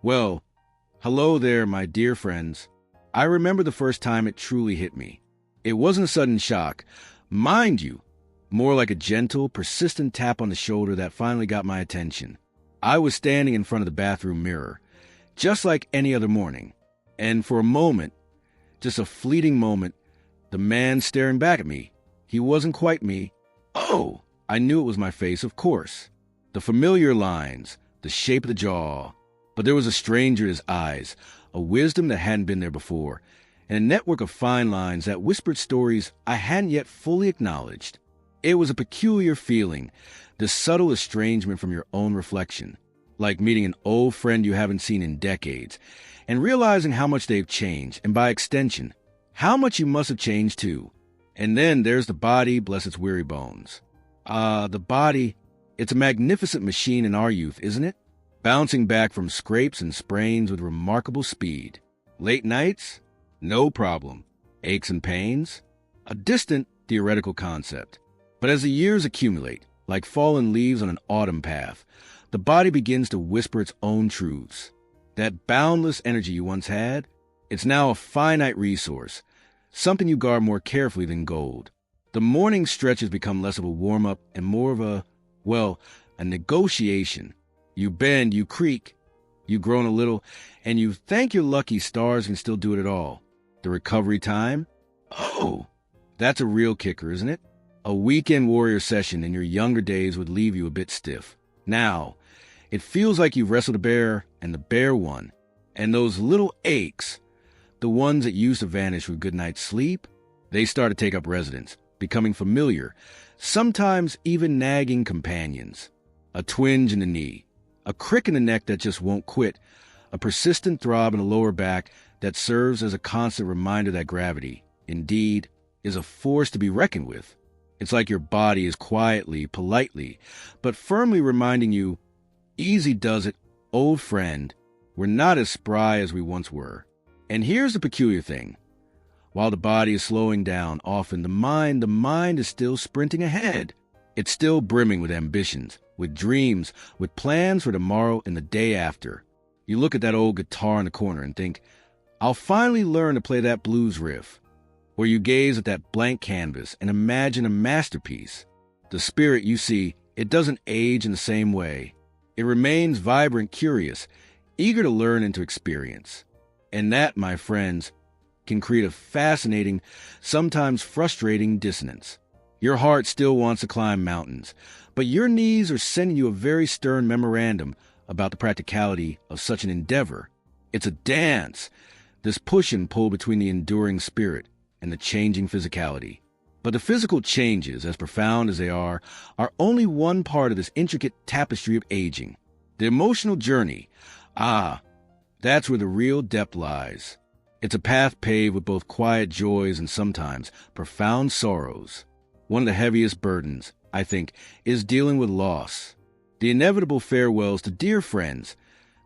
Well, hello there, my dear friends. I remember the first time it truly hit me. It wasn't a sudden shock, mind you, more like a gentle, persistent tap on the shoulder that finally got my attention. I was standing in front of the bathroom mirror, just like any other morning, and for a moment, just a fleeting moment, the man staring back at me, he wasn't quite me. Oh, I knew it was my face, of course. The familiar lines, the shape of the jaw. But there was a stranger in his eyes, a wisdom that hadn't been there before, and a network of fine lines that whispered stories I hadn't yet fully acknowledged. It was a peculiar feeling, the subtle estrangement from your own reflection, like meeting an old friend you haven't seen in decades, and realizing how much they've changed, and by extension, how much you must have changed too. And then there's the body, bless its weary bones. The body, it's a magnificent machine in our youth, isn't it? Bouncing back from scrapes and sprains with remarkable speed. Late nights? No problem. Aches and pains? A distant theoretical concept. But as the years accumulate, like fallen leaves on an autumn path, the body begins to whisper its own truths. That boundless energy you once had, it's now a finite resource, something you guard more carefully than gold. The morning stretches become less of a warm-up and more of a negotiation. You bend, you creak, you groan a little, and you thank your lucky stars can still do it at all. The recovery time? Oh, that's a real kicker, isn't it? A weekend warrior session in your younger days would leave you a bit stiff. Now, it feels like you've wrestled a bear, and the bear won. And those little aches, the ones that used to vanish with good night's sleep, they start to take up residence, becoming familiar, sometimes even nagging companions. A twinge in the knee, a crick in the neck that just won't quit, a persistent throb in the lower back that serves as a constant reminder that gravity, indeed, is a force to be reckoned with. It's like your body is quietly, politely, but firmly reminding you, easy does it, old friend, we're not as spry as we once were. And here's the peculiar thing. While the body is slowing down, often the mind is still sprinting ahead. It's still brimming with ambitions, with dreams, with plans for tomorrow and the day after. You look at that old guitar in the corner and think, I'll finally learn to play that blues riff. Or you gaze at that blank canvas and imagine a masterpiece. The spirit, you see, it doesn't age in the same way. It remains vibrant, curious, eager to learn and to experience. And that, my friends, can create a fascinating, sometimes frustrating dissonance. Your heart still wants to climb mountains, but your knees are sending you a very stern memorandum about the practicality of such an endeavor. It's a dance, this push and pull between the enduring spirit and the changing physicality. But the physical changes, as profound as they are only one part of this intricate tapestry of aging. The emotional journey, that's where the real depth lies. It's a path paved with both quiet joys and sometimes profound sorrows. One of the heaviest burdens, I think, is dealing with loss. The inevitable farewells to dear friends,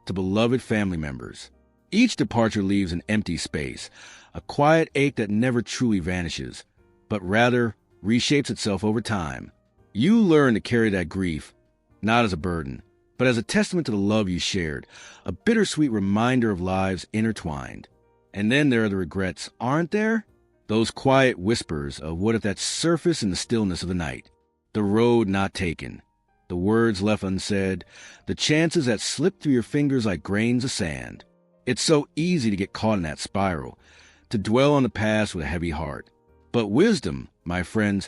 to beloved family members. Each departure leaves an empty space, a quiet ache that never truly vanishes, but rather reshapes itself over time. You learn to carry that grief, not as a burden, but as a testament to the love you shared, a bittersweet reminder of lives intertwined. And then there are the regrets, aren't there? Those quiet whispers of what if that surface in the stillness of the night. The road not taken, the words left unsaid, the chances that slip through your fingers like grains of sand. It's so easy to get caught in that spiral, to dwell on the past with a heavy heart. But wisdom, my friends,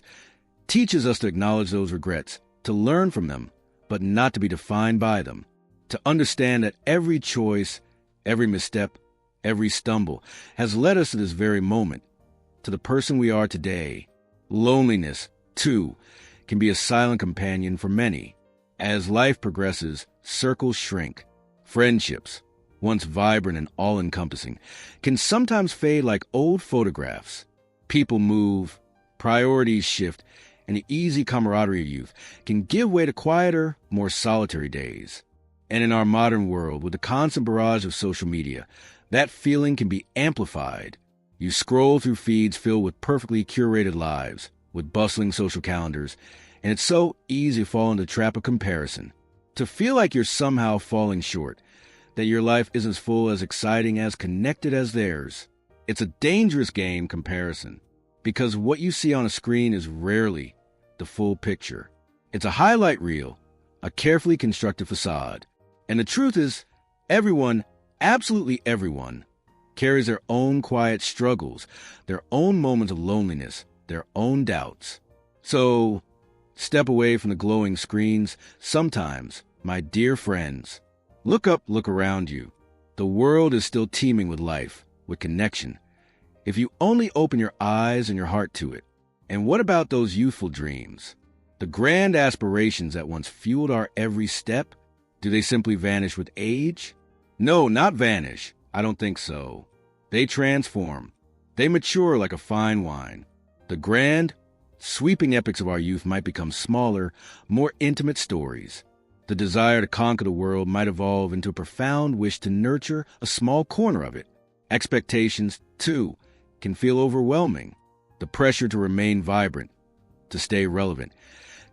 teaches us to acknowledge those regrets, to learn from them, but not to be defined by them, to understand that every choice, every misstep, every stumble has led us to this very moment, to the person we are today. Loneliness, too, can be a silent companion for many. As life progresses, circles shrink. Friendships, once vibrant and all-encompassing, can sometimes fade like old photographs. People move, priorities shift, and the easy camaraderie of youth can give way to quieter, more solitary days. And in our modern world, with the constant barrage of social media, that feeling can be amplified. You scroll through feeds filled with perfectly curated lives, with bustling social calendars, and it's so easy to fall into the trap of comparison, to feel like you're somehow falling short, that your life isn't as full, as exciting, as connected as theirs. It's a dangerous game comparison, because what you see on a screen is rarely the full picture. It's a highlight reel, a carefully constructed facade. And the truth is, everyone, absolutely everyone, carries their own quiet struggles, their own moments of loneliness, their own doubts. So, step away from the glowing screens sometimes, my dear friends. Look up, look around you. The world is still teeming with life, with connection, if you only open your eyes and your heart to it. And what about those youthful dreams? The grand aspirations that once fueled our every step? Do they simply vanish with age? No, not vanish. I don't think so. They transform. They mature like a fine wine. The grand, sweeping epics of our youth might become smaller, more intimate stories. The desire to conquer the world might evolve into a profound wish to nurture a small corner of it. Expectations, too, can feel overwhelming. The pressure to remain vibrant, to stay relevant,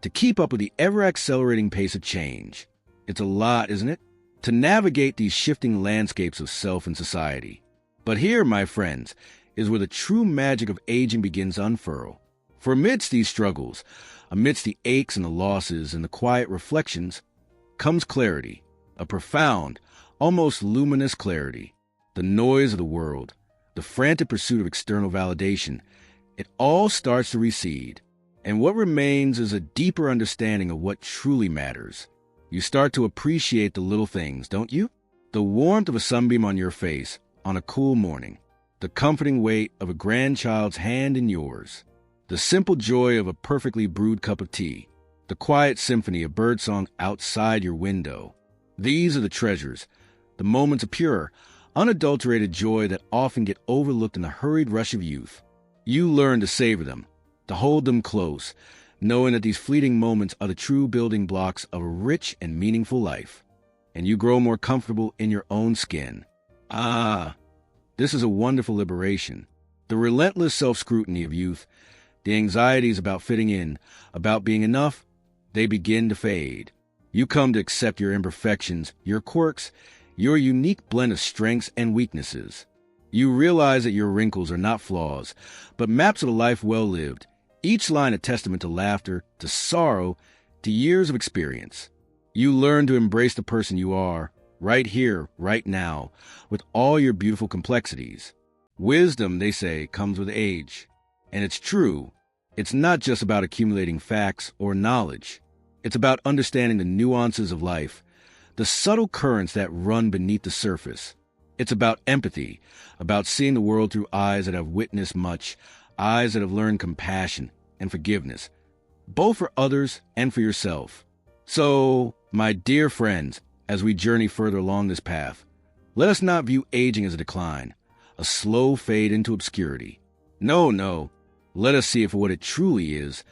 to keep up with the ever-accelerating pace of change. It's a lot, isn't it? To navigate these shifting landscapes of self and society. But here, my friends, is where the true magic of aging begins to unfurl. For amidst these struggles, amidst the aches and the losses and the quiet reflections, comes clarity, a profound, almost luminous clarity. The noise of the world, the frantic pursuit of external validation, it all starts to recede. And what remains is a deeper understanding of what truly matters. You start to appreciate the little things, don't you? The warmth of a sunbeam on your face on a cool morning, the comforting weight of a grandchild's hand in yours, the simple joy of a perfectly brewed cup of tea, the quiet symphony of birdsong outside your window. These are the treasures, the moments of pure, unadulterated joy that often get overlooked in the hurried rush of youth. You learn to savor them, to hold them close, knowing that these fleeting moments are the true building blocks of a rich and meaningful life. And you grow more comfortable in your own skin. This is a wonderful liberation. The relentless self-scrutiny of youth, the anxieties about fitting in, about being enough, they begin to fade. You come to accept your imperfections, your quirks, your unique blend of strengths and weaknesses. You realize that your wrinkles are not flaws, but maps of a life well lived, each line a testament to laughter, to sorrow, to years of experience. You learn to embrace the person you are, right here, right now, with all your beautiful complexities. Wisdom, they say, comes with age. And it's true. It's not just about accumulating facts or knowledge. It's about understanding the nuances of life, the subtle currents that run beneath the surface. It's about empathy, about seeing the world through eyes that have witnessed much, eyes that have learned compassion and forgiveness, both for others and for yourself. So, my dear friends, as we journey further along this path, let us not view aging as a decline, a slow fade into obscurity. No, let us see it for what it truly is,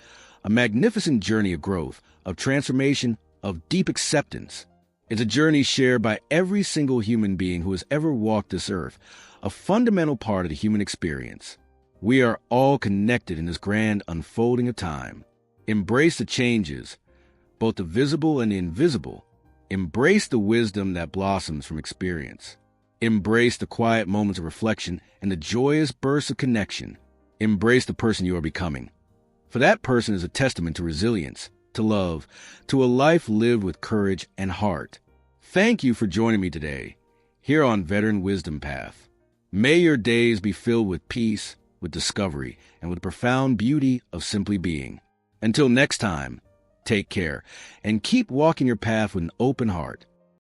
a magnificent journey of growth, of transformation, of deep acceptance. It's a journey shared by every single human being who has ever walked this earth, a fundamental part of the human experience. We are all connected in this grand unfolding of time. Embrace the changes, both the visible and the invisible. Embrace the wisdom that blossoms from experience. Embrace the quiet moments of reflection and the joyous bursts of connection. Embrace the person you are becoming. For that person is a testament to resilience, to love, to a life lived with courage and heart. Thank you for joining me today, here on Veteran Wisdom Path. May your days be filled with peace, with discovery, and with the profound beauty of simply being. Until next time, take care, and keep walking your path with an open heart.